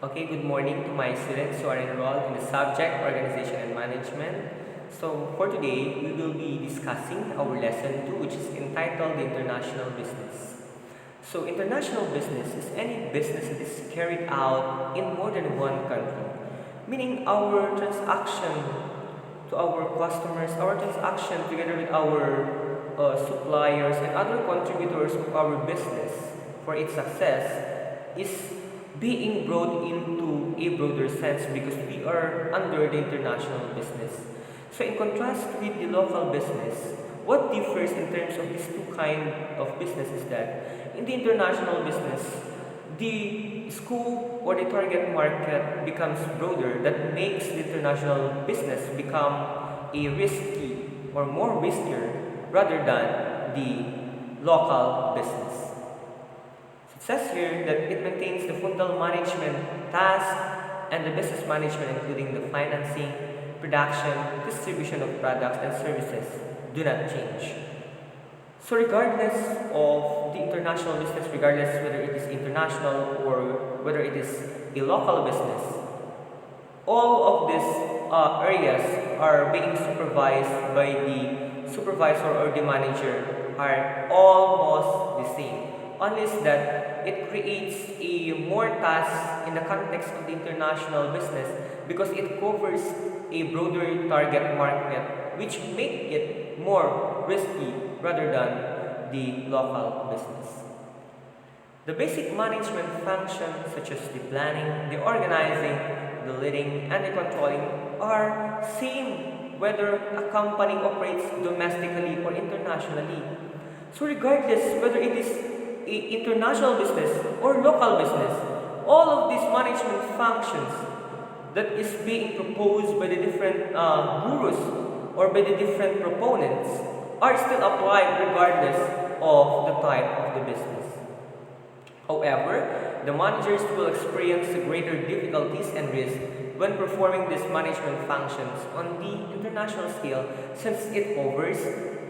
Okay, good morning to my students who are enrolled in the subject Organization and Management. So for today, we will be discussing our lesson 2, which is entitled the International Business. So international business is any business that is carried out in more than one country, meaning our transaction to our customers, our transaction together with our suppliers and other contributors of our business for its success is being brought into a broader sense because we are under the international business. So in contrast with the local business, what differs in terms of these two kind of business is that in the international business, the scope or the target market becomes broader that makes the international business become a risky or more riskier rather than the local business. It says here that it maintains the fundamental management task and the business management including the financing, production, distribution of products and services do not change. So regardless of the international business, regardless whether it is international or whether it is a local business, all of these areas are being supervised by the supervisor or the manager are almost the same. Only is that it creates a more task in the context of the international business because it covers a broader target market which make it more risky rather than the local business. The basic management functions such as the planning, the organizing, the leading, and the controlling are same whether a company operates domestically or internationally. So regardless whether it is a international business or local business, all of these management functions that is being proposed by the different gurus or by the different proponents are still applied regardless of the type of the business. However, the managers will experience greater difficulties and risk when performing these management functions on the international scale since it covers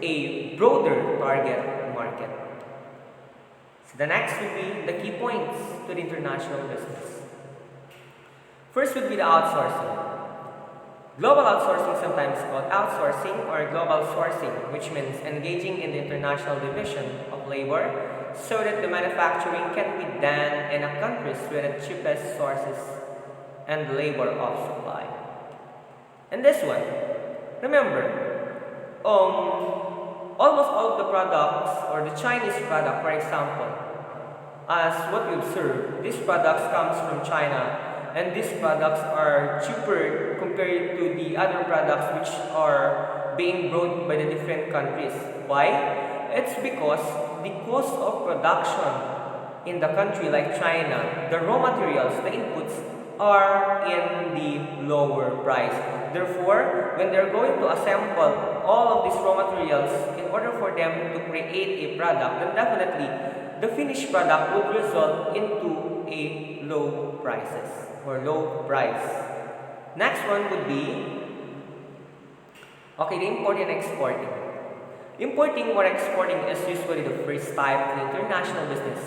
a broader target market. So the next would be the key points to the international business. First would be the outsourcing. Global outsourcing, sometimes called outsourcing or global sourcing, which means engaging in the international division of labor so that the manufacturing can be done in a countries with the cheapest sources and labor of supply. And this one, remember, almost all of the products or the Chinese product, for example, as what we observe, these products comes from China and these products are cheaper compared to the other products which are being brought by the different countries. Why? It's because the cost of production in the country like China, the raw materials, the inputs are in the lower price. Therefore, when they're going to assemble all of these raw materials in order for them to create a product, then definitely the finished product would result into a low prices or low price. Next one would be the import and exporting. Importing or exporting is usually the first type of international business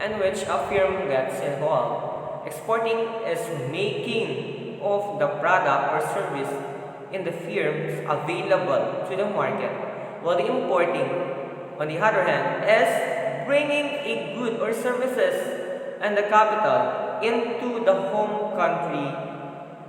in which a firm gets involved. Exporting is making of the product or service in the firms available to the market, while the importing, on the other hand, is bringing a good or services and the capital into the home country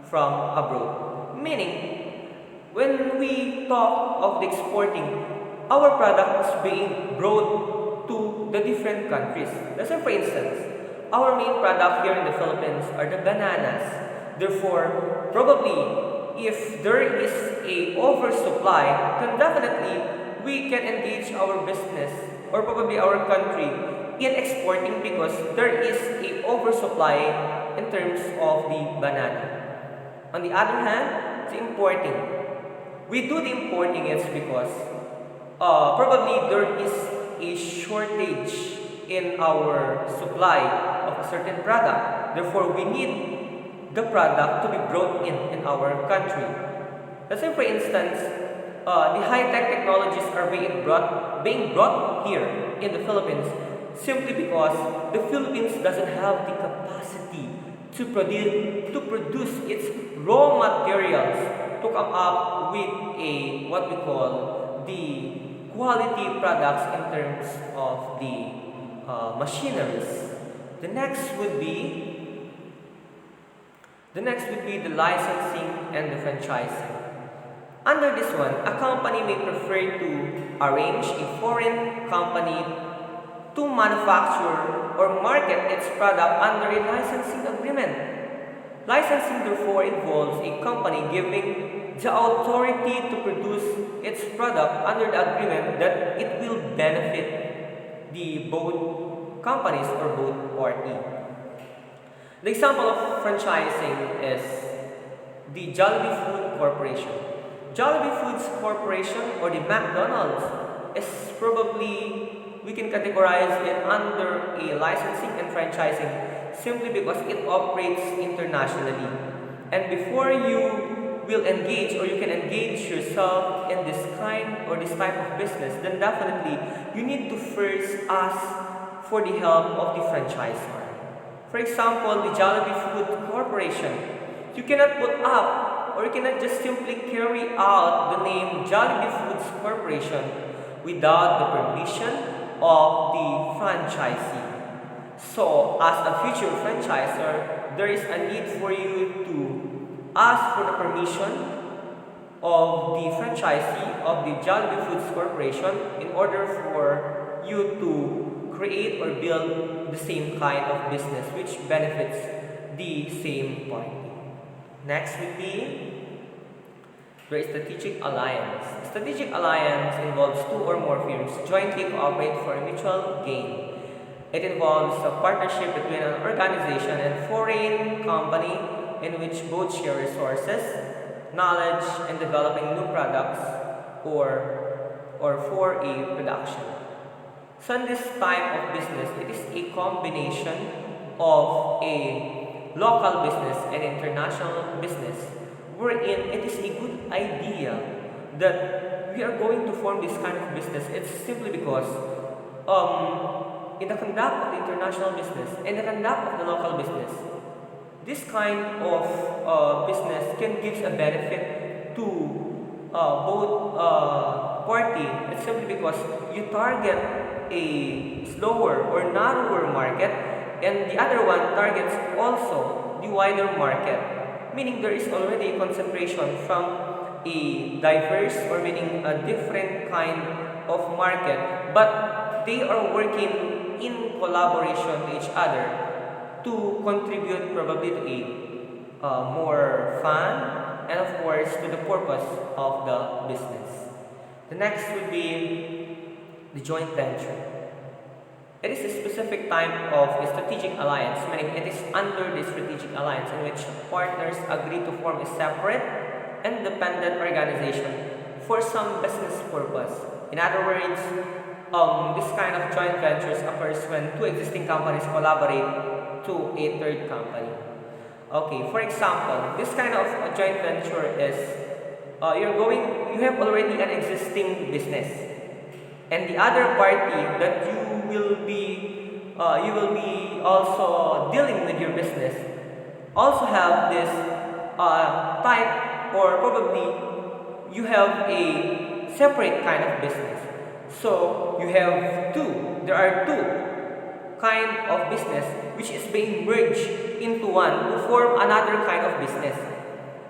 from abroad. Meaning, when we talk of the exporting, our product is being brought to the different countries. Let's say for instance, our main product here in the Philippines are the bananas. Therefore, probably if there is a oversupply, then definitely we can engage our business or probably our country in exporting because there is a oversupply in terms of the banana. On the other hand, the importing. We do the importing it's because probably there is a shortage in our supply of a certain product. Therefore, we need the product to be brought in our country. Let's say for instance, the high-tech technologies are being brought here in the Philippines simply because the Philippines doesn't have the capacity to produce its raw materials to come up with a what we call the quality products in terms of the machineries. The next would be the licensing and the franchising. Under this one, a company may prefer to arrange a foreign company to manufacture or market its product under a licensing agreement. Licensing therefore involves a company giving the authority to produce its product under the agreement that it will benefit the both companies or both parties. The example of franchising is the Jollibee Food Corporation. Jollibee Foods Corporation or the McDonald's is probably, we can categorize it under a licensing and franchising simply because it operates internationally. And before you will engage or you can engage yourself in this kind or this type of business, then definitely you need to first ask for the help of the franchisor. For example, the Jollibee Food Corporation, you cannot put up or you cannot just simply carry out the name Jollibee Foods Corporation without the permission of the franchisee. So, as a future franchisor, there is a need for you to ask for the permission of the franchisee of the Jollibee Foods Corporation in order for you to create or build the same kind of business which benefits the same party. Next would be the strategic alliance. Strategic alliance involves two or more firms jointly cooperate for a mutual gain. It involves a partnership between an organization and foreign company in which both share resources, knowledge, and developing new products or for a production. So in this type of business, it is a combination of a local business and international business, wherein it is a good idea that we are going to form this kind of business. It's simply because in the conduct of the international business and the conduct of the local business, this kind of business can give a benefit to both party. It's simply because you target a slower or narrower market and the other one targets also the wider market, meaning there is already a concentration from a diverse or meaning a different kind of market, but they are working in collaboration to each other to contribute probably to a more fun and of course to the purpose of the business. The next would be the joint venture. It is a specific type of a strategic alliance, meaning it is under the strategic alliance in which partners agree to form a separate, independent organization for some business purpose. In other words, this kind of joint ventures occurs when two existing companies collaborate to a third company. Okay, for example, this kind of a joint venture is you have already an existing business, and the other party that you will be also dealing with your business also have this type, or probably you have a separate kind of business. So you have there are two kind of business which is being merged into one to form another kind of business.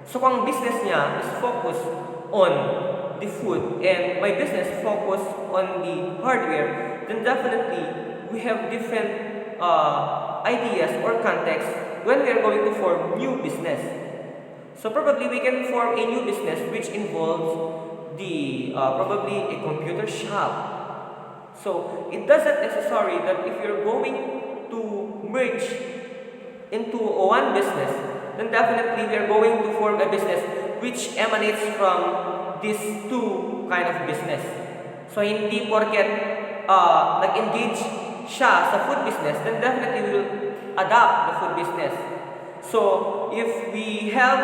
So kung business niya is focused on the food and my business focus on the hardware, then definitely we have different ideas or context when we are going to form new business. So probably we can form a new business which involves the probably a computer shop. So it doesn't necessary that if you're going to merge into one business, then definitely we are going to form a business which emanates from these two kind of business. So hindi porket nag-engage siya sa food business, then definitely we will adopt the food business. So if we have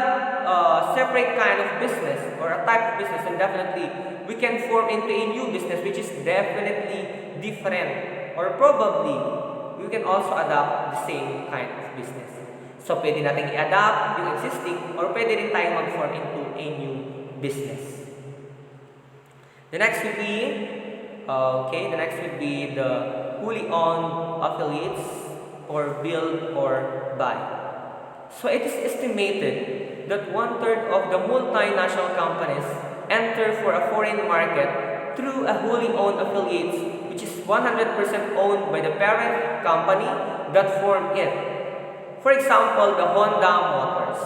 a separate kind of business or a type of business, then definitely we can form into a new business which is definitely different, or probably we can also adopt the same kind of business. So, pwede natin i-adapt yung existing or pwede rin tayong mag-form into a new business. The next would be, the wholly owned affiliates or build or buy. So, it is estimated that 1/3 of the multinational companies enter for a foreign market through a wholly owned affiliates, which is 100% owned by the parent company that formed it. For example, the Honda Motors.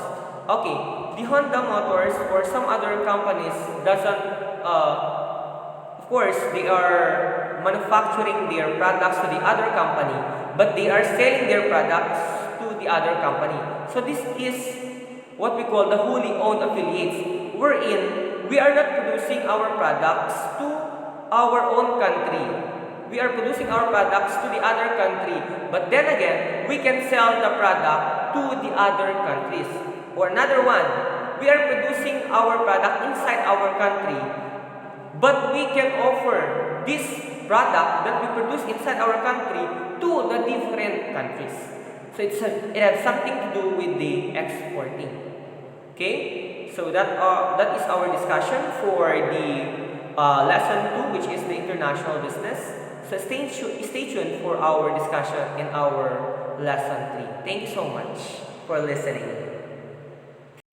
Okay, the Honda Motors or some other companies doesn't, of course, they are manufacturing their products to the other company, but they are selling their products to the other company. So this is what we call the wholly owned affiliates, wherein we are not producing our products to our own country. We are producing our products to the other country, but then again, we can sell the product to the other countries. Or another one, we are producing our product inside our country, but we can offer this product that we produce inside our country to the different countries. So it has something to do with the exporting. Okay, so that is our discussion for the lesson 2, which is the international business. So stay tuned for our discussion in our lesson 3. Thank you so much for listening.